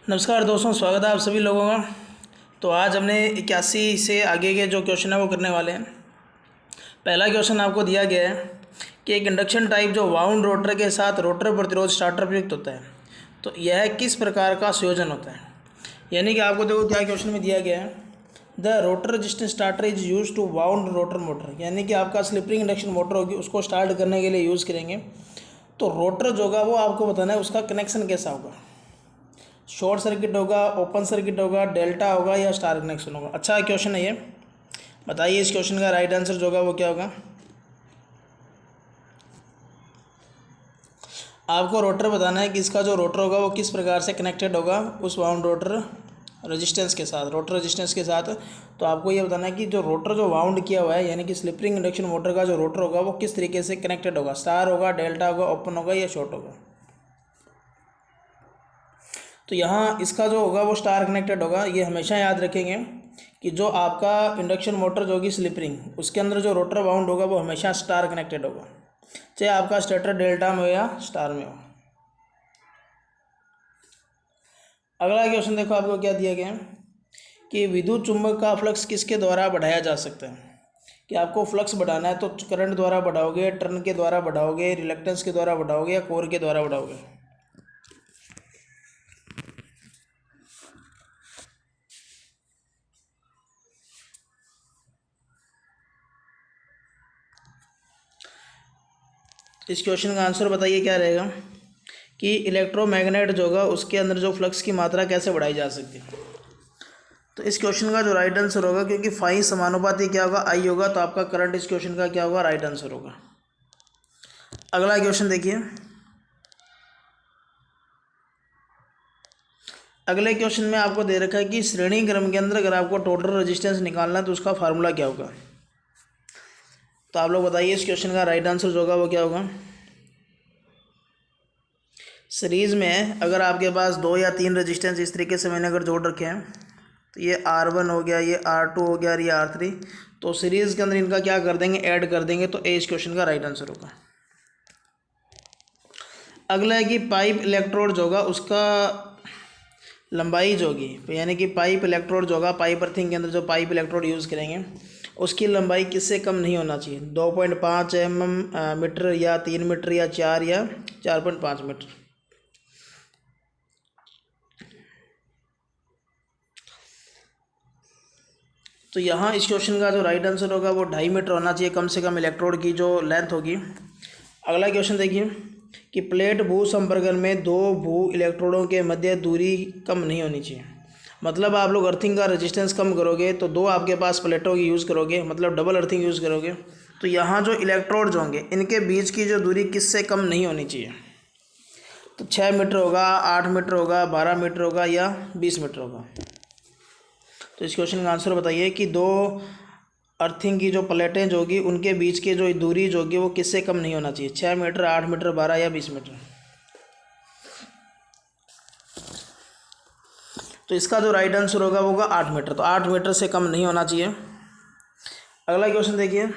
नमस्कार दोस्तों, स्वागत है आप सभी लोगों का। तो आज हमने 81 से आगे के जो क्वेश्चन है वो करने वाले हैं। पहला क्वेश्चन आपको दिया गया है कि एक इंडक्शन टाइप जो वाउंड रोटर के साथ रोटर प्रतिरोध स्टार्टर प्रयुक्त होता है, तो यह किस प्रकार का संयोजन होता है। यानी कि आपको देखो क्या क्वेश्चन में दिया गया है, the rotor resistance starter is use to wound rotor motor. यानी कि आपका स्लिप रिंग इंडक्शन मोटर होगी, उसको स्टार्ट करने के लिए यूज़ करेंगे। तो रोटर जो होगा वो आपको बताना है उसका कनेक्शन कैसा होगा, शॉर्ट सर्किट होगा, ओपन सर्किट होगा, डेल्टा होगा या स्टार कनेक्शन होगा। अच्छा क्वेश्चन है ये, बताइए इस क्वेश्चन का राइट आंसर जो होगा वो क्या होगा। आपको रोटर बताना है कि इसका जो रोटर होगा वो किस प्रकार से कनेक्टेड होगा उस वाउंड रोटर रेजिस्टेंस के साथ, रोटर रेजिस्टेंस के साथ। तो आपको ये बताना है कि जो रोटर जो वाउंड किया हुआ है, यानी कि स्लिप रिंग इंडक्शन मोटर का जो रोटर होगा वो किस तरीके से कनेक्टेड होगा, स्टार होगा, डेल्टा होगा, ओपन होगा या शॉर्ट होगा। तो यहाँ इसका जो होगा वो स्टार कनेक्टेड होगा। ये हमेशा याद रखेंगे कि जो आपका इंडक्शन मोटर जो होगी स्लिप रिंग, उसके अंदर जो रोटर वाउंड होगा वो हमेशा स्टार कनेक्टेड होगा, चाहे आपका स्टेटर डेल्टा में हो या स्टार में हो। अगला क्वेश्चन देखो, आपको क्या दिया गया है कि विद्युत चुंबक का फ्लक्स किसके द्वारा बढ़ाया जा सकता है। कि आपको फ्लक्स बढ़ाना है तो करंट द्वारा बढ़ाओगे, टर्न के द्वारा बढ़ाओगे, रिलक्टेंस के द्वारा बढ़ाओगे या कोर के द्वारा बढ़ाओगे। इस क्वेश्चन का आंसर बताइए क्या रहेगा कि इलेक्ट्रोमैग्नेट जो होगा उसके अंदर जो फ्लक्स की मात्रा कैसे बढ़ाई जा सकती है। तो इस क्वेश्चन का जो राइट आंसर होगा, क्योंकि फाई समानुपाती क्या होगा, आई होगा, तो आपका करंट इस क्वेश्चन का क्या होगा, राइट आंसर होगा। अगला क्वेश्चन देखिए, अगले क्वेश्चन में आपको दे रखा है कि श्रेणी क्रम के अंदर अगर आपको टोटल रेजिस्टेंस निकालना है तो उसका फार्मूला क्या होगा। तो आप लोग बताइए इस क्वेश्चन का राइट आंसर जो होगा वो क्या होगा। सीरीज़ में अगर आपके पास 2 या 3 रेजिस्टेंस इस तरीके से मैंने अगर जोड़ रखे हैं, तो ये R1 हो गया, ये R2 हो गया और ये R3, तो सीरीज़ के अंदर इनका क्या कर देंगे, ऐड कर देंगे। तो ए इस क्वेश्चन का राइट आंसर होगा। अगला है कि पाइप इलेक्ट्रोड जो होगा उसका लंबाई जो होगी, तो यानी कि पाइप इलेक्ट्रोड जो होगा, पाइप अर्थिंग के अंदर जो पाइप इलेक्ट्रोड यूज़ करेंगे उसकी लंबाई किससे कम नहीं होना चाहिए, 2.5 मीटर या 3 मीटर या 4 या 4.5 मीटर। तो यहाँ इस क्वेश्चन का जो राइट आंसर होगा वो 2.5 मीटर होना चाहिए कम से कम इलेक्ट्रोड की जो लेंथ होगी। अगला क्वेश्चन देखिए कि प्लेट भू संपर्कन में 2 भू इलेक्ट्रोडों के मध्य दूरी कम नहीं होनी चाहिए। मतलब आप लोग अर्थिंग का रेजिस्टेंस कम करोगे तो 2 आपके पास प्लेटों की यूज़ करोगे, मतलब डबल अर्थिंग यूज़ करोगे। तो यहाँ जो इलेक्ट्रोड जो होंगे इनके बीच की जो दूरी किससे कम नहीं होनी चाहिए। तो 6 मीटर होगा, 8 मीटर होगा, 12 मीटर होगा या 20 मीटर होगा। तो इस क्वेश्चन का आंसर बताइए कि 2 अर्थिंग की जो प्लेटें जो होगी उनके बीच की जो दूरी जो होगी वो किससे कम नहीं होना चाहिए, 6 मीटर, 8 मीटर, 12 या 20 मीटर। तो इसका जो राइट आंसर होगा वो होगा 8 मीटर। तो 8 मीटर से कम नहीं होना चाहिए। अगला क्वेश्चन देखिए,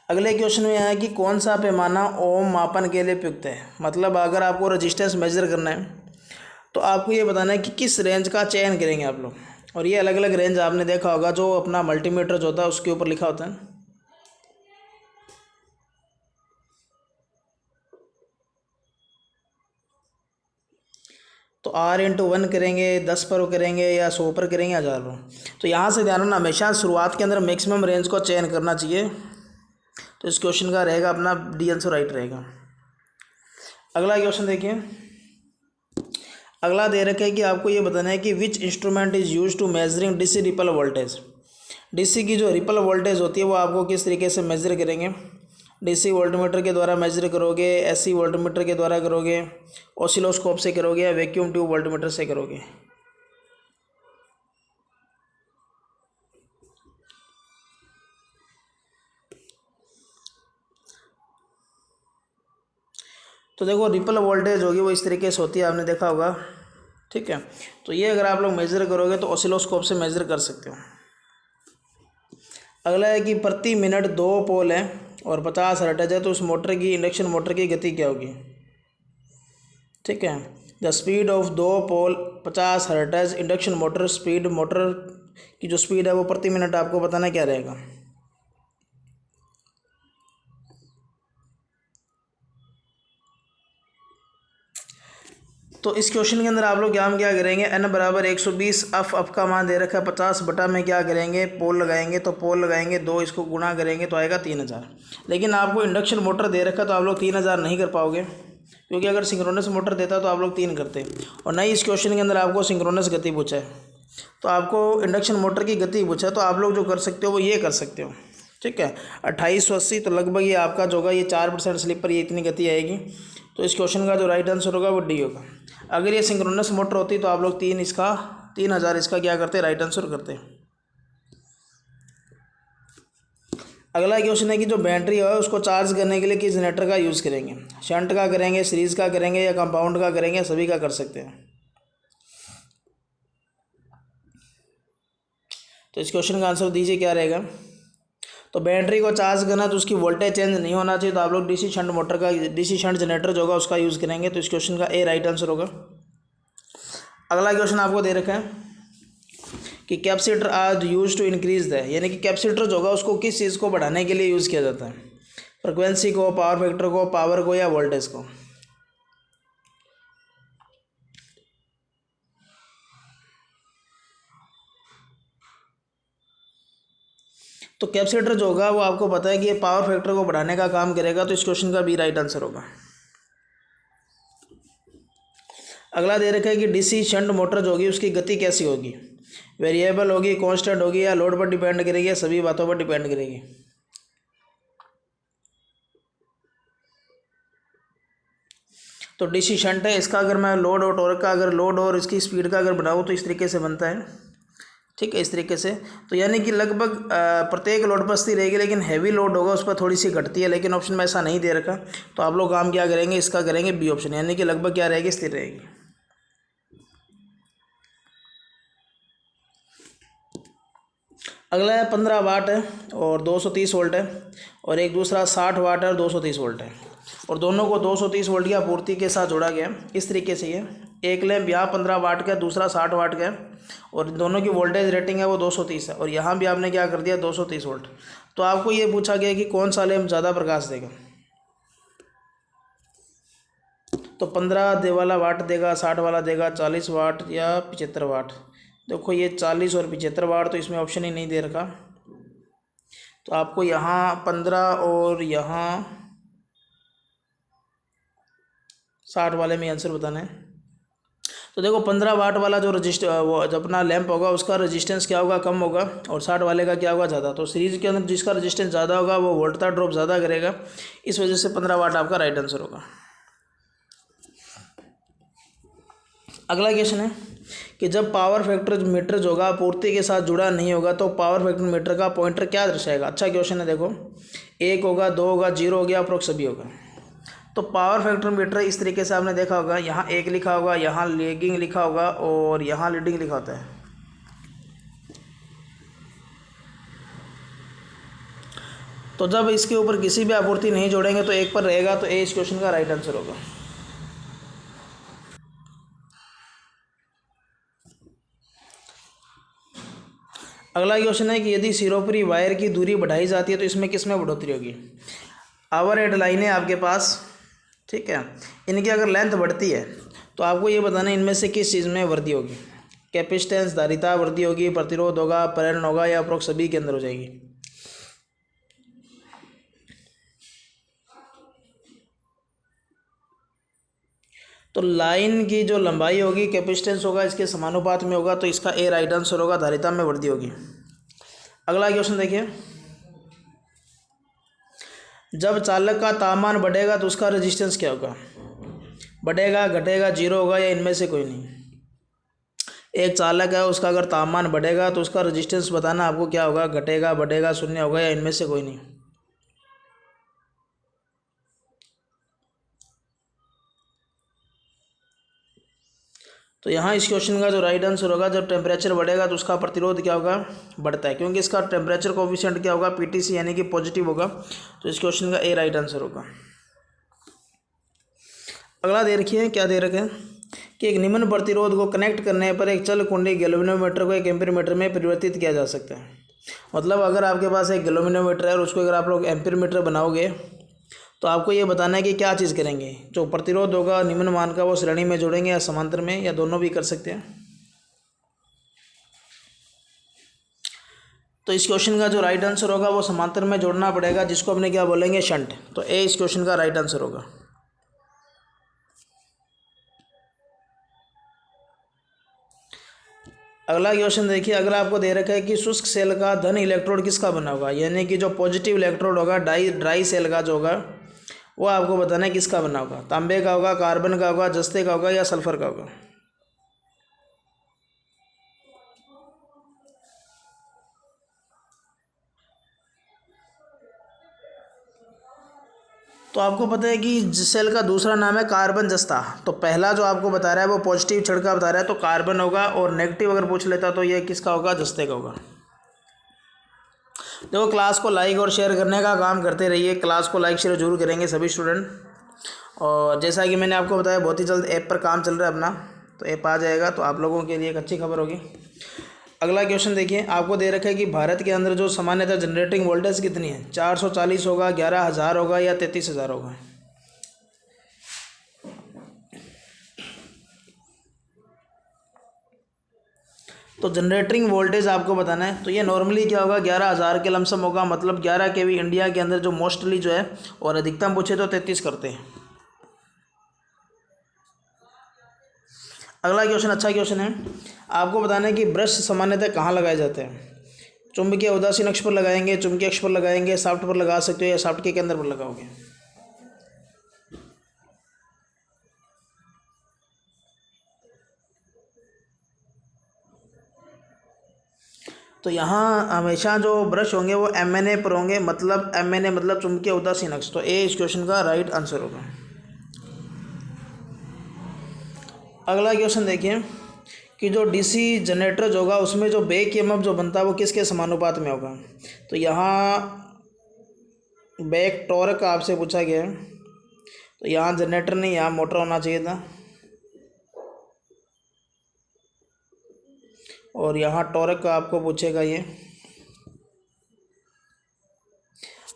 अगले क्वेश्चन में है कि कौन सा पैमाना ओम मापन के लिए उपयुक्त है। मतलब अगर आपको रेजिस्टेंस मेजर करना है तो आपको ये बताना है कि किस रेंज का चयन करेंगे आप लोग। और ये अलग अलग रेंज आपने देखा होगा, जो अपना मल्टीमीटर जो होता है उसके ऊपर लिखा होता है। तो R/1 करेंगे, 10 पर करेंगे या 100 पर करेंगे, 1000 पर। तो यहाँ से ध्यान रखना, हमेशा शुरुआत के अंदर मैक्सिमम रेंज को चयन करना चाहिए। तो इस क्वेश्चन का रहेगा अपना डी आंसर राइट रहेगा। अगला क्वेश्चन देखिए, अगला दे रखा है कि आपको ये बताना है कि which instrument is use to measuring DC ripple voltage. DC की जो रिपल वोल्टेज होती है वो आपको किस तरीके से मेजर करेंगे। डीसी वोल्टमीटर के द्वारा मेजर करोगे, एसी वोल्टमीटर के द्वारा करोगे, ऑसिलोस्कोप से करोगे या वैक्यूम ट्यूब वोल्टमीटर से करोगे। तो देखो रिपल वोल्टेज होगी वो इस तरीके से होती है, आपने देखा होगा, ठीक है। तो ये अगर आप लोग मेज़र करोगे तो ऑसिलोस्कोप से मेज़र कर सकते हो। अगला है कि प्रति मिनट 2 पोल हैं और 50 हर्ट्ज है, तो उस मोटर की, इंडक्शन मोटर की गति क्या होगी। ठीक है। The speed of 2 pole 50 hertz induction motor, speed motor की जो स्पीड है वो प्रति मिनट आपको बताना क्या रहेगा। तो इस क्वेश्चन के अंदर आप लोग क्या करेंगे, n बराबर 120, अफ का मान दे रखा है 50 बटा में क्या करेंगे, पोल लगाएंगे, तो पोल लगाएंगे 2, इसको गुणा करेंगे तो आएगा 3000। लेकिन आपको इंडक्शन मोटर दे रखा है तो आप लोग 3000 नहीं कर पाओगे, क्योंकि अगर सिंक्रोनस मोटर देता तो आप लोग 3 करते। और नहीं, इस क्वेश्चन के अंदर आपको सिंक्रोनस गति पूछा है, तो आपको इंडक्शन मोटर की गति पूछा है, तो आप लोग जो कर सकते हो वो ये कर सकते हो। ठीक है, 2880, तो लगभग ये आपका जो होगा ये 4% स्लिप पर ये इतनी गति आएगी। तो इस क्वेश्चन का जो राइट आंसर होगा वो डी होगा। अगर ये सिंक्रोनस मोटर होती तो आप लोग 3000 इसका क्या करते, राइट आंसर करते। अगला क्वेश्चन है कि जो बैटरी है उसको चार्ज करने के लिए किस जनरेटर का यूज़ करेंगे, शंट का करेंगे, सीरीज का करेंगे, या कंपाउंड का करेंगे, सभी का कर सकते हैं। तो इस क्वेश्चन का आंसर दीजिए क्या रहेगा। तो बैटरी को चार्ज करना तो उसकी वोल्टेज चेंज नहीं होना चाहिए, तो आप लोग डीसी शंट मोटर का, डीसी शंट जनरेटर जो होगा उसका यूज़ करेंगे। तो इस क्वेश्चन का ए राइट आंसर होगा। अगला क्वेश्चन आपको दे रखा है कि capacitor are use to increase the, यानी कि कैपेसिटर जो होगा उसको किस चीज़ को बढ़ाने के लिए यूज़ किया जाता है, फ्रिक्वेंसी को, पावर फैक्टर को, पावर को, या वोल्टेज को। तो कैपेसिटर जो होगा वो आपको पता है कि ये पावर फैक्टर को बढ़ाने का काम करेगा, तो इस क्वेश्चन का भी राइट आंसर होगा। अगला दे रखा है कि डीसी शंट मोटर जो होगी उसकी गति कैसी होगी, वेरिएबल होगी, कांस्टेंट होगी, या लोड पर डिपेंड करेगी, या सभी बातों पर डिपेंड करेगी। तो डीसी शंट है, इसका अगर मैं लोड और टॉर्क का, अगर लोड और इसकी स्पीड का अगर बनाऊँ तो इस तरीके से बनता है। ठीक है, इस तरीके से। तो यानी कि लगभग प्रत्येक लोड पर स्थिर रहेगी, लेकिन हैवी लोड होगा उस पर थोड़ी सी घटती है, लेकिन ऑप्शन में ऐसा नहीं दे रखा। तो आप लोग काम क्या करेंगे, इसका करेंगे बी ऑप्शन, यानी कि लगभग क्या रहेगी, स्थिर रहेगी। अगला है 15 वाट है और 230 वोल्ट है, और एक दूसरा 60 वाट है और 230 वोल्ट है, और दोनों को 230 वोल्ट की आपूर्ति के साथ जोड़ा गया इस तरीके से। ये एक लैंप यहाँ 15 वाट का है, दूसरा 60 वाट का है, और दोनों की वोल्टेज रेटिंग है वो 230 है, और यहाँ भी आपने क्या कर दिया, 230 वोल्ट। तो आपको ये पूछा गया कि कौन सा लैंप ज़्यादा प्रकाश देगा। तो 15 वाला वाट देगा, 60 वाला देगा, 40 वाट या 75 वाट। देखो ये 40 और 75 वाट, तो इसमें ऑप्शन ही नहीं दे रखा। तो आपको यहाँ 15 और यहाँ 60 वाले में आंसर बताना है। तो देखो 15 वाट वाला जो वो जो अपना लैंप होगा उसका रेजिस्टेंस क्या होगा, कम होगा, और 60 वाले का क्या होगा, ज़्यादा। तो सीरीज के अंदर जिसका रेजिस्टेंस ज़्यादा होगा वो वोल्टता ड्रॉप ज़्यादा करेगा, इस वजह से 15 वाट आपका राइट आंसर होगा। अगला क्वेश्चन है कि जब पावर फैक्टर मीटर जो होगा आपूर्ति के साथ जुड़ा नहीं होगा तो पावर फैक्टर मीटर का पॉइंटर क्या दर्शाएगा। अच्छा क्वेश्चन है, देखो 1 होगा, 2 होगा, 0 हो गया, अप्रोक्स सभी होगा। तो पावर फैक्टर मीटर इस तरीके से आपने देखा होगा, यहाँ 1 लिखा होगा, यहाँ लैगिंग लिखा होगा, और यहाँ लीडिंग लिखा होता है। तो जब इसके ऊपर किसी भी आपूर्ति नहीं जोड़ेंगे तो 1 पर रहेगा, तो ए इस क्वेश्चन का राइट आंसर होगा। अगला क्वेश्चन है कि यदि सिरोपरी वायर की दूरी बढ़ाई जाती है तो इसमें किस में बढ़ोतरी होगी। आवर हेड लाइन है आपके पास, ठीक है, इनकी अगर लेंथ बढ़ती है तो आपको ये बताना है इनमें से किस चीज़ में वृद्धि होगी। कैपेसिटेंस, धारिता वृद्धि होगी, प्रतिरोध होगा, प्रेरण होगा, या अप्रोक्स सभी के अंदर हो जाएगी। तो लाइन की जो लंबाई होगी, कैपेसिटेंस होगा, इसके समानुपात में होगा, तो इसका ए राइट आंसर होगा, धारिता में वृद्धि होगी। अगला क्वेश्चन देखिए, जब चालक का तापमान बढ़ेगा तो उसका रेजिस्टेंस क्या होगा, बढ़ेगा, घटेगा, 0 होगा, या इनमें से कोई नहीं। एक चालक है, उसका अगर तापमान बढ़ेगा तो उसका रेजिस्टेंस बताना आपको क्या होगा, घटेगा, बढ़ेगा, 0 होगा, या इनमें से कोई नहीं। तो यहाँ इस क्वेश्चन का जो राइट आंसर होगा, जब टेम्परेचर बढ़ेगा तो उसका प्रतिरोध क्या होगा, बढ़ता है, क्योंकि इसका टेम्परेचर कोफिशिएंट क्या होगा, पीटीसी, यानी कि पॉजिटिव होगा। तो इस क्वेश्चन का ए राइट आंसर होगा। अगला दे रखिए, क्या दे रखे हैं कि एक निम्न प्रतिरोध को कनेक्ट करने पर एक चल कुंडी गैल्वेनोमीटर को एक एम्पीयर में परिवर्तित किया जा सकता है। मतलब अगर आपके पास एक गैल्वेनोमीटर है और उसको अगर आप लोग एम्पीयर बनाओगे तो आपको ये बताना है कि क्या चीज़ करेंगे। जो प्रतिरोध होगा निम्न मान का वो श्रेणी में जोड़ेंगे या समांतर में, या दोनों भी कर सकते हैं। तो इस क्वेश्चन का जो राइट आंसर होगा वो समांतर में जोड़ना पड़ेगा, जिसको अपने क्या बोलेंगे, शंट। तो ए इस क्वेश्चन का राइट आंसर होगा। अगला क्वेश्चन देखिए, अगर आपको दे रखा है कि शुष्क सेल का धन इलेक्ट्रोड किसका बना होगा, यानी कि जो पॉजिटिव इलेक्ट्रोड होगा ड्राई सेल का जो होगा वो आपको बताना है किसका बना होगा। तांबे का होगा, कार्बन का होगा, जस्ते का होगा या सल्फर का होगा। तो आपको पता है कि जिस सेल का दूसरा नाम है कार्बन जस्ता, तो पहला जो आपको बता रहा है वो पॉजिटिव छड़ का बता रहा है तो कार्बन होगा, और नेगेटिव अगर पूछ लेता तो ये किसका होगा, जस्ते का होगा। देखो, क्लास को लाइक और शेयर करने का काम करते रहिए। क्लास को लाइक शेयर जरूर करेंगे सभी स्टूडेंट। और जैसा कि मैंने आपको बताया, बहुत ही जल्द ऐप पर काम चल रहा है अपना, तो ऐप आ जाएगा तो आप लोगों के लिए एक अच्छी खबर होगी। अगला क्वेश्चन देखिए, आपको दे रखा है कि भारत के अंदर जो सामान्यतः जनरेटिंग वोल्टेज कितनी है, 440 होगा, 11,000 होगा या 33,000 होगा। तो जनरेटिंग वोल्टेज आपको बताना है। तो ये नॉर्मली क्या होगा, 11,000 के लमसम होगा। मतलब 11 के भी इंडिया के अंदर जो मोस्टली जो है, और अधिकतम पूछे तो 33 करते हैं। अगला क्वेश्चन अच्छा क्वेश्चन है। आपको बताना है कि ब्रश सामान्यतः कहाँ लगाए जाते हैं। चुंबकीय उदासीन अक्ष पर लगाएंगे, चुंबकीय अक्ष पर लगाएंगे, शाफ्ट पर लगा सकते हो या शाफ्ट के केंद्र पर लगाओगे। तो यहाँ हमेशा जो ब्रश होंगे वो MNA पर होंगे। मतलब MNA मतलब चुंबकीय उदासीन अक्ष। तो ए इस क्वेश्चन का राइट आंसर होगा। अगला क्वेश्चन देखिए कि जो DC जनरेटर जो होगा उसमें जो बैक ईएमएफ जो बनता है वो किसके समानुपात में होगा। तो यहाँ बैक टॉर्क आपसे पूछा गया है, तो यहाँ जनरेटर नहीं, यहाँ मोटर होना चाहिए था, और यहाँ टॉर्क का आपको पूछेगा ये।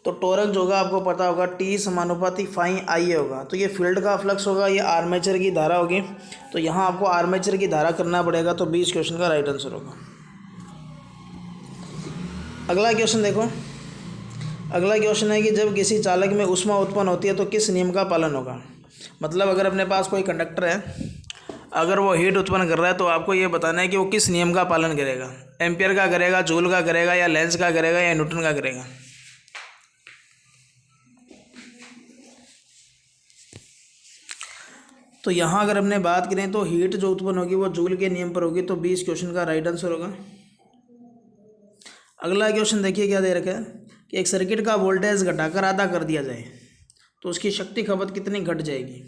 तो टॉर्क जो होगा आपको पता होगा T समानुपाती फाई IA होगा। तो ये फील्ड का फ्लक्स होगा, ये आर्मेचर की धारा होगी। तो यहाँ आपको आर्मेचर की धारा करना पड़ेगा। तो 20 क्वेश्चन का राइट आंसर होगा। अगला क्वेश्चन देखो, अगला क्वेश्चन है कि जब किसी चालक में ऊष्मा उत्पन्न होती है तो किस नियम का पालन होगा। मतलब अगर अपने पास कोई कंडक्टर है, अगर वो हीट उत्पन्न कर रहा है तो आपको ये बताना है कि वो किस नियम का पालन करेगा। एम्पियर का करेगा, जूल का करेगा, या लेंस का करेगा, या न्यूटन का करेगा। तो यहाँ अगर हमने बात करें तो हीट जो उत्पन्न होगी वो जूल के नियम पर होगी। तो 20 क्वेश्चन का राइट आंसर होगा। अगला क्वेश्चन देखिए, क्या दे रखा है कि एक सर्किट का वोल्टेज घटाकर आधा कर दिया जाए तो उसकी शक्ति खपत कितनी घट जाएगी।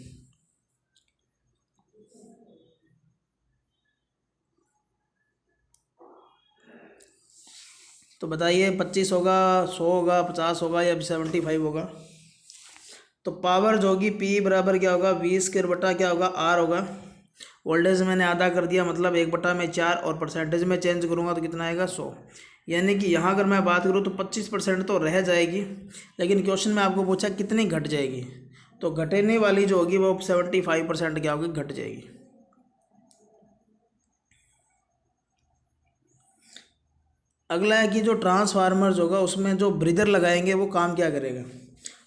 तो बताइए, 25 होगा, 100 होगा, 50 होगा या 75 होगा। तो पावर जो होगी P बराबर क्या होगा, 20 क्या होगा, R होगा। वोल्टेज मैंने आधा कर दिया, मतलब 1/4, और परसेंटेज में चेंज करूँगा तो कितना आएगा, 100। यानी कि यहाँ अगर मैं बात करूँ तो 25% तो रह जाएगी, लेकिन क्वेश्चन में आपको पूछा कितनी घट जाएगी। तो घटने वाली जो होगी वो 75% क्या होगी, घट जाएगी। अगला है कि जो ट्रांसफार्मर होगा उसमें जो ब्रीदर लगाएंगे वो काम क्या करेगा।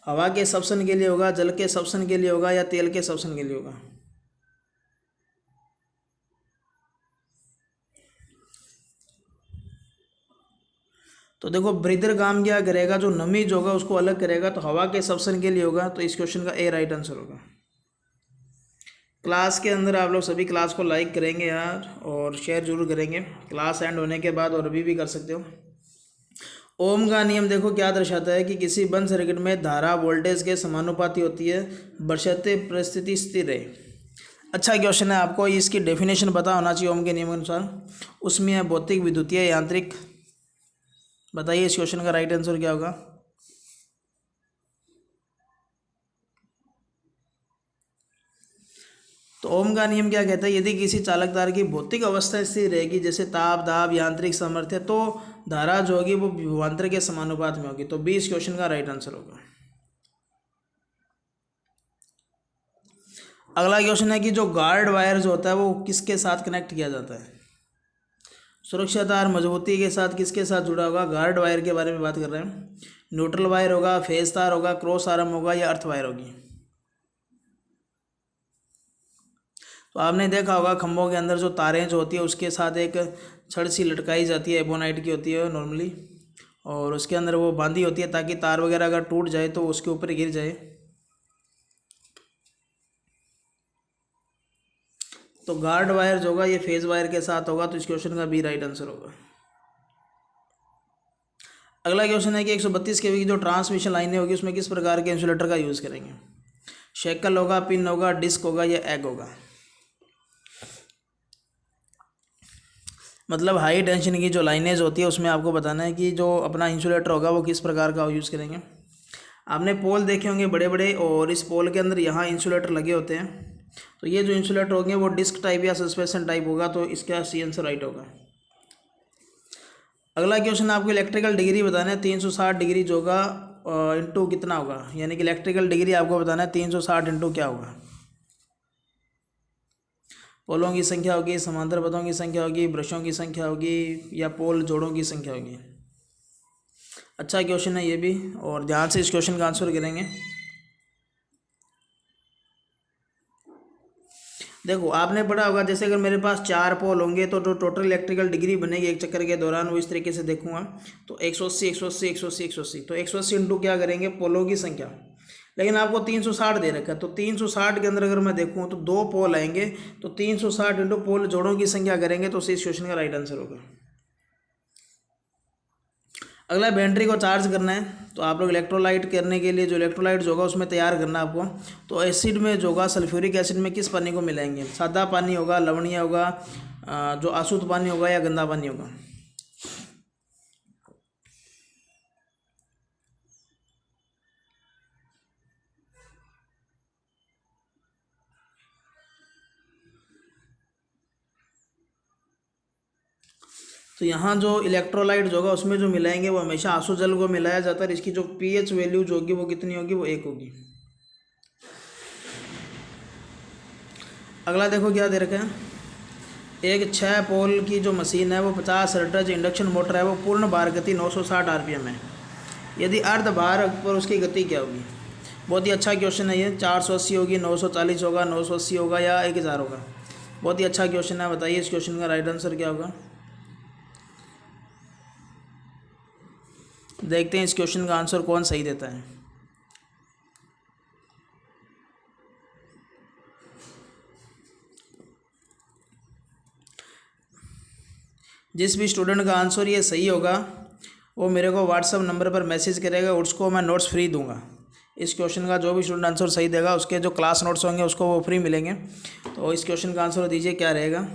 हवा के सक्शन के लिए होगा, जल के सक्शन के लिए होगा, या तेल के सक्शन के लिए होगा। तो देखो, ब्रीदर काम क्या करेगा, जो नमी जो होगा उसको अलग करेगा। तो हवा के सक्शन के लिए होगा। तो इस क्वेश्चन का ए राइट आंसर होगा। क्लास के अंदर आप लोग सभी क्लास को लाइक करेंगे यार, और शेयर जरूर करेंगे। क्लास एंड होने के बाद और भी कर सकते हो। ओम का नियम देखो क्या दर्शाता है कि किसी बंद सर्किट में धारा वोल्टेज के समानुपाती होती है बशर्ते परिस्थिति स्थिर है। अच्छा क्वेश्चन है, आपको इसकी डेफिनेशन पता होना चाहिए ओम के नियम के अनुसार। उसमें है भौतिक, विद्युतीय, यांत्रिक। बताइए इस क्वेश्चन का राइट आंसर क्या होगा। तो ओम का नियम क्या कहता है, यदि किसी चालक तार की भौतिक अवस्था स्थिर रहेगी, जैसे ताप, दाब, यांत्रिक सामर्थ्य, तो धारा जो होगी वो विभवांतर के समानुपात में होगी। तो 20 क्वेश्चन का राइट आंसर होगा। अगला क्वेश्चन है कि जो गार्ड वायर जो होता है वो किसके साथ कनेक्ट किया जाता है। सुरक्षा तार मजबूती के साथ किसके साथ जुड़ा होगा, गार्ड वायर के बारे में बात कर रहे हैं। न्यूट्रल वायर होगा, फेज तार होगा, क्रॉस आर्म होगा या अर्थ वायर होगी। तो आपने देखा होगा खंभों के अंदर जो तारें जो होती है उसके साथ एक छड़ सी लटकाई जाती है, एबोनाइट की होती है नॉर्मली, और उसके अंदर वो बांधी होती है ताकि तार वगैरह अगर टूट जाए तो उसके ऊपर गिर जाए। तो गार्ड वायर जो होगा ये फेज वायर के साथ होगा, तो इस क्वेश्चन का बी राइट आंसर होगा। अगला क्वेश्चन है कि 132 केवी की जो ट्रांसमिशन लाइनें होगी उसमें किस प्रकार के इंसुलेटर का यूज़ करेंगे। शेकल होगा, पिन होगा, डिस्क होगा या एग होगा। मतलब हाई टेंशन की जो लाइनेज होती है उसमें आपको बताना है कि जो अपना इंसुलेटर होगा वो किस प्रकार का यूज़ करेंगे। आपने पोल देखे होंगे बड़े बड़े, और इस पोल के अंदर यहाँ इंसुलेटर लगे होते हैं। तो ये जो इंसुलेटर होंगे वो डिस्क टाइप या सस्पेंशन टाइप होगा, तो इसका सी आंसर राइट होगा। अगला क्वेश्चन आपको इलेक्ट्रिकल डिग्री बताना है, 360 डिग्री जो होगा इंटू कितना होगा, यानी कि इलेक्ट्रिकल डिग्री आपको बताना है 360 इंटू क्या होगा। पोलों की संख्या होगी, समांतर पथों की संख्या होगी, ब्रशों की संख्या होगी या पोल जोड़ों की संख्या होगी। अच्छा क्वेश्चन है ये भी, और ध्यान से इस क्वेश्चन का आंसर करेंगे। देखो आपने पढ़ा होगा, जैसे अगर मेरे पास 4 पोल होंगे तो जो टोटल इलेक्ट्रिकल डिग्री बनेगी एक चक्कर के दौरान वो इस तरीके से देखूंगा। तो 180 180 180 180, तो 180 इंटू क्या करेंगे, पोलों की संख्या। लेकिन आपको 360 दे रखा है, तो 360 के अंदर अगर मैं देखूँ तो 2 पोल आएंगे, तो 360 इंटू पोल जोड़ों की संख्या करेंगे, तो इस क्वेश्चन का राइट आंसर होगा। अगला बैटरी को चार्ज करना है, तो आप लोग इलेक्ट्रोलाइट करने के लिए जो इलेक्ट्रोलाइट जो होगा उसमें तैयार करना है आपको। तो एसिड में जो होगा, सल्फ्यूरिक एसिड में किस पानी को मिलाएंगे, सादा पानी होगा, लवणीय होगा, जो आशुद्ध पानी होगा या गंदा पानी होगा। तो यहाँ जो इलेक्ट्रोलाइट जो होगा उसमें जो मिलाएंगे वो हमेशा आंसू जल को मिलाया जाता है, इसकी जो पीएच वैल्यू जो होगी वो कितनी होगी, वो 1 होगी। अगला देखो क्या दे रखा है, एक 6 पोल की जो मशीन है वो 50 हर्ट्ज इंडक्शन मोटर है, वो पूर्ण भार गति 960 आरपीएम है। यदि अर्ध भार पर उसकी गति क्या होगी। बहुत ही अच्छा क्वेश्चन है ये। 480 होगी, 940 होगा, 980 होगा या 1000 होगा। बहुत ही अच्छा क्वेश्चन है, बताइए इस क्वेश्चन का राइट आंसर क्या होगा। देखते हैं इस क्वेश्चन का आंसर कौन सही देता है। जिस भी स्टूडेंट का आंसर ये सही होगा वो मेरे को व्हाट्सअप नंबर पर मैसेज करेगा, उसको मैं नोट्स फ्री दूंगा। इस क्वेश्चन का जो भी स्टूडेंट आंसर सही देगा उसके जो क्लास नोट्स होंगे उसको वो फ्री मिलेंगे। तो इस क्वेश्चन का आंसर दीजिए क्या रहेगा।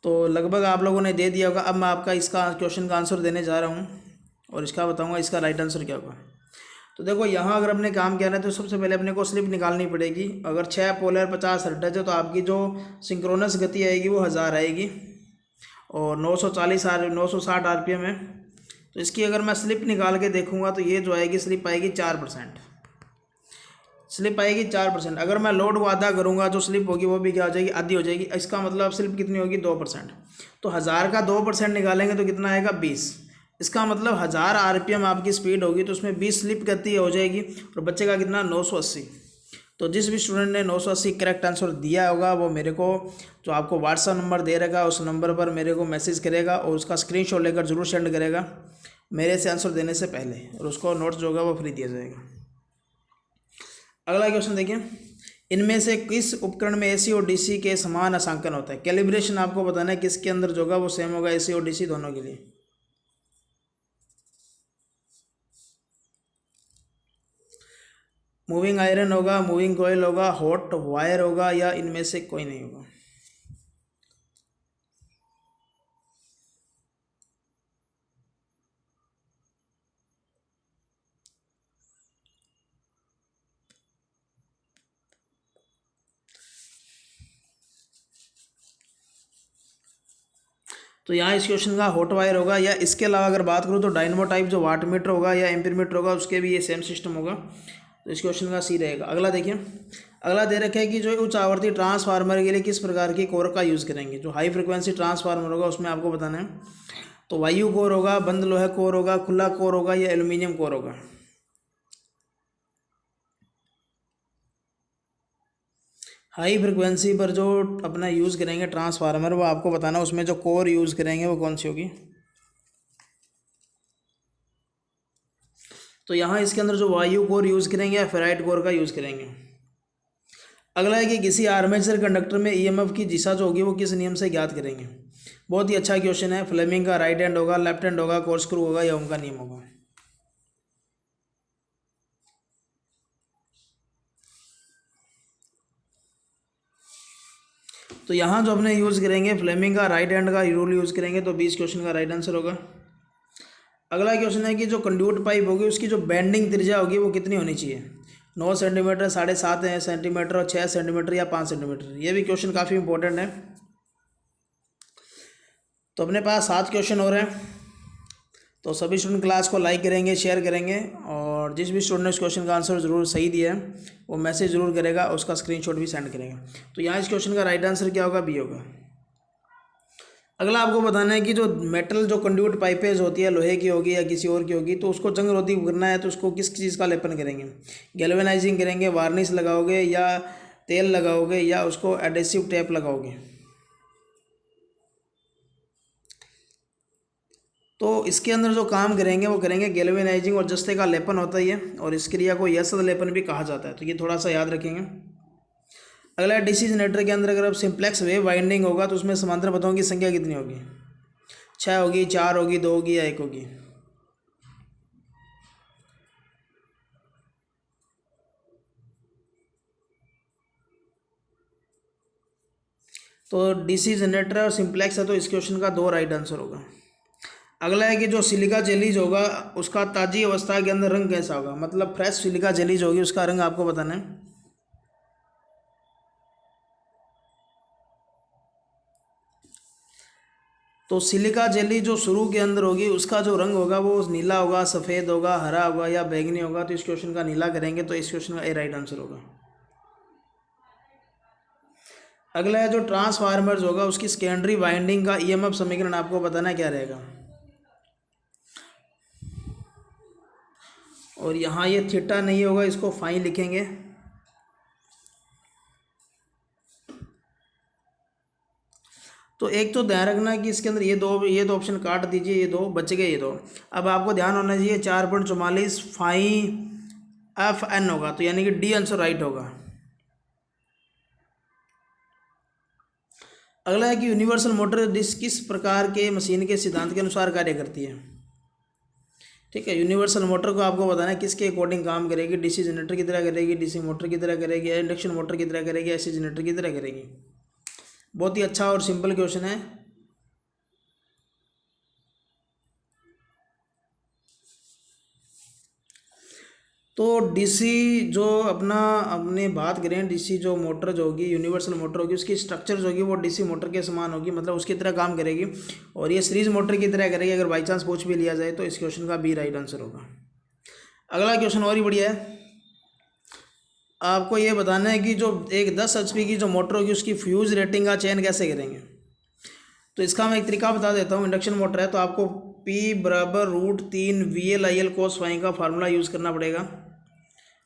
तो लगभग आप लोगों ने दे दिया होगा। अब मैं आपका इसका क्वेश्चन का आंसर देने जा रहा हूँ और इसका बताऊँगा इसका राइट आंसर क्या होगा। तो देखो यहाँ अगर अपने काम किया है तो सबसे पहले अपने को स्लिप निकालनी पड़ेगी। अगर 6 पोलर 50 हर्ट्ज है तो आपकी जो सिंक्रोनस गति आएगी वो 1000 आएगी, और 960 आरपीएम है। तो इसकी अगर मैं स्लिप निकाल के देखूंगा तो ये जो आएगी स्लिप आएगी 4%। स्लिप आएगी 4%। अगर मैं लोड को आधा करूँगा जो स्लिप होगी वो भी क्या हो जाएगी, आधी हो जाएगी। इसका मतलब स्लिप कितनी होगी, 2%। तो 1000 का 2% निकालेंगे तो कितना आएगा, 20। इसका मतलब 1000 आरपीएम आपकी स्पीड होगी तो उसमें 20 स्लिप गति हो जाएगी, और बचेगा कितना, 980। तो जिस भी स्टूडेंट ने 980 करेक्ट आंसर दिया होगा वो मेरे को जो आपको व्हाट्सअप नंबर दे रहेगा उस नंबर पर मेरे को मैसेज करेगा, और उसका स्क्रीनशॉट लेकर ज़रूर सेंड करेगा मेरे से आंसर देने से पहले, और उसको नोट्स जो होगा वो फ्री दिया जाएगा। अगला क्वेश्चन देखिए, इनमें से किस उपकरण में एसी और डीसी के समान अंशांकन होता है। कैलिब्रेशन आपको बताना है किसके अंदर जो होगा वो सेम होगा, एसी और डीसी दोनों के लिए। मूविंग आयरन होगा, मूविंग कॉइल होगा, हॉट वायर होगा या इनमें से कोई नहीं होगा। तो यहाँ इस क्वेश्चन का हॉट वायर होगा, या इसके अलावा अगर बात करूँ तो डायनमो टाइप जो वाट मीटर होगा या एम्पीयर मीटर होगा उसके भी ये सेम सिस्टम होगा। तो इस क्वेश्चन का सी रहेगा। अगला देखिए, अगला दे रखा है कि जो उच्च आवर्ती ट्रांसफार्मर के लिए किस प्रकार की कोर का यूज़ करेंगे। जो हाई फ्रिक्वेंसी ट्रांसफार्मर होगा उसमें आपको बताना है, तो वायु कोर होगा, बंद लोहा कोर होगा, खुला कोर होगा या एल्यूमिनियम कोर होगा। हाई फ्रिक्वेंसी पर जो अपना यूज़ करेंगे ट्रांसफार्मर, वो आपको बताना उसमें जो कोर यूज़ करेंगे वो कौन सी होगी। तो यहाँ इसके अंदर जो वायु कोर यूज़ करेंगे या फेराइट कोर का यूज़ करेंगे। अगला है कि किसी आर्मेचर कंडक्टर में ईएमएफ की दिशा जो होगी वो किस नियम से ज्ञात करेंगे। बहुत ही अच्छा क्वेश्चन है। फ्लेमिंग का राइट हैंड होगा, लेफ्ट हैंड होगा, कोर्स्क्रू होगा या ओम का नियम होगा। तो यहाँ जो अपने यूज़ करेंगे फ्लेमिंग का राइट हैंड का रूल यूज़ करेंगे, तो 20 क्वेश्चन का राइट आंसर होगा। अगला क्वेश्चन है कि जो कंड्यूट पाइप होगी उसकी जो बेंडिंग त्रिज्या होगी वो कितनी होनी चाहिए। 9 सेंटीमीटर, 7.5 सेंटीमीटर और 6 सेंटीमीटर या 5 सेंटीमीटर। ये भी क्वेश्चन काफ़ी इंपॉर्टेंट है। तो अपने पास 7 क्वेश्चन हो रहे हैं। तो सभी स्टूडेंट क्लास को लाइक करेंगे, शेयर करेंगे, और जिस भी स्टूडेंट ने इस क्वेश्चन का आंसर ज़रूर सही दिया है वो मैसेज ज़रूर करेगा, उसका स्क्रीनशॉट भी सेंड करेगा। तो यहाँ इस क्वेश्चन का राइट आंसर क्या होगा, बी होगा। अगला आपको बताना है कि जो मेटल जो कंड्यूट पाइपेज होती है, लोहे की होगी या किसी और की होगी, तो उसको जंग रोधी करना है तो उसको किस चीज़ का लेपन करेंगे। गैल्वेनाइजिंग करेंगे, वार्निश लगाओगे या तेल लगाओगे या उसको एडेसिव टेप लगाओगे। तो इसके अंदर जो काम करेंगे वो करेंगे गैल्वेनाइजिंग, और जस्ते का लेपन होता ही है, और इस क्रिया को यस्द लेपन भी कहा जाता है। तो ये थोड़ा सा याद रखेंगे। अगला डीसी जनरेटर के अंदर अगर अब सिंप्लेक्स वेव वाइंडिंग होगा तो उसमें समांतर पथों की संख्या कितनी होगी। 6 होगी, 4 होगी, 2 होगी या 1 होगी। तो डीसी जनरेटर और सिंप्लेक्स है तो इस क्वेश्चन का 2 राइट आंसर होगा। अगला है कि जो सिलिका जेलीज होगा उसका ताजी अवस्था के अंदर रंग कैसा होगा। मतलब फ्रेश सिलिका जेलीज होगी उसका रंग आपको बताना है। तो सिलिका जेली जो शुरू के अंदर होगी उसका जो रंग होगा वो नीला होगा, सफ़ेद होगा, हरा होगा या बैंगनी होगा। तो इस क्वेश्चन का नीला करेंगे, तो इस क्वेश्चन का ए राइट आंसर होगा। अगला है जो ट्रांसफार्मर्स होगा उसकी सेकेंडरी वाइंडिंग का ईएमएफ समीकरण आपको बताना क्या रहेगा। और यहाँ ये थीटा नहीं होगा, इसको फाई लिखेंगे। तो एक तो ध्यान रखना कि इसके अंदर ये दो ऑप्शन काट दीजिए, ये दो बच गए, ये दो। अब आपको ध्यान होना चाहिए 4.44 फाई एफ एन होगा, तो यानी कि डी आंसर राइट होगा। अगला है कि यूनिवर्सल मोटर डिस्क किस प्रकार के मशीन के सिद्धांत के अनुसार कार्य करती है। ठीक है, यूनिवर्सल मोटर को आपको बताना है किसके अकॉर्डिंग काम करेगी। डीसी जनरेटर की तरह करेगी, डीसी मोटर की तरह करेगी, इंडक्शन मोटर की तरह करेगी, एसी जनरेटर की तरह करेगी। बहुत ही अच्छा और सिंपल क्वेश्चन है। तो डीसी जो अपने बात करें, डीसी जो मोटर जो होगी, यूनिवर्सल मोटर होगी, उसकी स्ट्रक्चर जो होगी वो डीसी मोटर के समान होगी, मतलब उसकी तरह काम करेगी, और ये सीरीज मोटर की तरह करेगी। अगर बाई चांस पूछ भी लिया जाए तो इस क्वेश्चन का बी राइट आंसर होगा। अगला क्वेश्चन और ही बढ़िया है। आपको ये बताना है कि जो एक 10 HP की जो मोटर होगी उसकी फ्यूज रेटिंग का चयन कैसे करेंगे। तो इसका मैं एक तरीका बता देता हूँ। इंडक्शन मोटर है तो आपको P बराबर √3 VL/IL cos फाई का फार्मूला यूज़ करना पड़ेगा।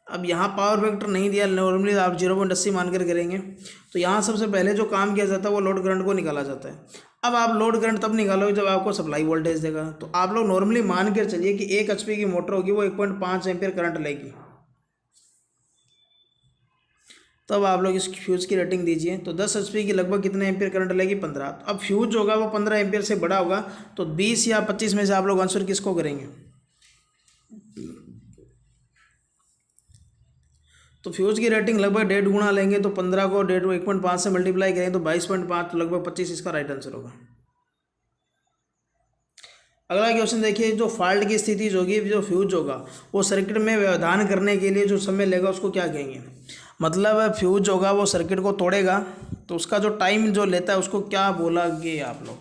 अब यहाँ पावर फैक्टर नहीं दिया, नॉर्मली आप 0.80 मानकर करेंगे। तो यहाँ सबसे पहले जो काम किया जाता है वो लोड करंट को निकाला जाता है। अब आप लोड करंट तब निकालोगे जब आपको सप्लाई वोल्टेज देगा। तो आप लोग नॉर्मली मान कर चलिए कि 1 HP की मोटर होगी वो 1.5 एम्पियर करंट लेगी। तब आप लोग इस फ्यूज़ की रेटिंग दीजिए। तो 10 HP की लगभग कितने एम्पियर करंट लेगी, 15। अब फ्यूज होगा वो 15 एम्पियर से बड़ा होगा, तो 20 या 25 में से आप लोग आंसर किसको करेंगे। तो फ्यूज की रेटिंग लगभग 1.5 गुना लेंगे, तो 15 को 1.5 से मल्टीप्लाई करें तो 22.5, तो लगभग 25 इसका राइट आंसर होगा। अगला क्वेश्चन देखिए, जो फॉल्ट की स्थिति होगी, जो फ्यूज होगा वो सर्किट में व्यवधान करने के लिए जो समय लेगा उसको क्या कहेंगे। मतलब फ्यूज होगा वो सर्किट को तोड़ेगा, तो उसका जो टाइम जो लेता है उसको क्या बोलोगे आप लोग।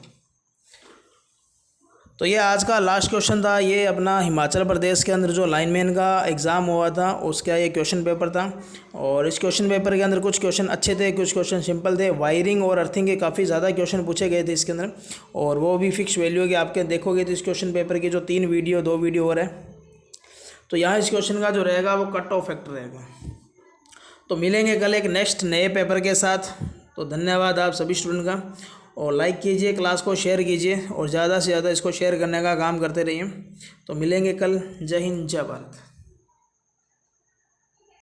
तो ये आज का लास्ट क्वेश्चन था। ये अपना हिमाचल प्रदेश के अंदर जो लाइनमैन का एग्ज़ाम हुआ था उसका ये क्वेश्चन पेपर था। और इस क्वेश्चन पेपर के अंदर कुछ क्वेश्चन अच्छे थे, कुछ क्वेश्चन सिंपल थे। वायरिंग और अर्थिंग के काफ़ी ज़्यादा क्वेश्चन पूछे गए थे इसके अंदर, और वो भी फिक्स वैल्यू के आपके देखोगे तो इस क्वेश्चन पेपर की जो 2 वीडियो और है, तो यहाँ इस क्वेश्चन का जो रहेगा वो कट ऑफ फैक्टर रहेगा। तो मिलेंगे कल एक नेक्स्ट नए पेपर के साथ। तो धन्यवाद आप सभी स्टूडेंट का, और लाइक कीजिए, क्लास को शेयर कीजिए और ज़्यादा से ज़्यादा इसको शेयर करने का काम करते रहिए। तो मिलेंगे कल। जय हिंद, जय भारत।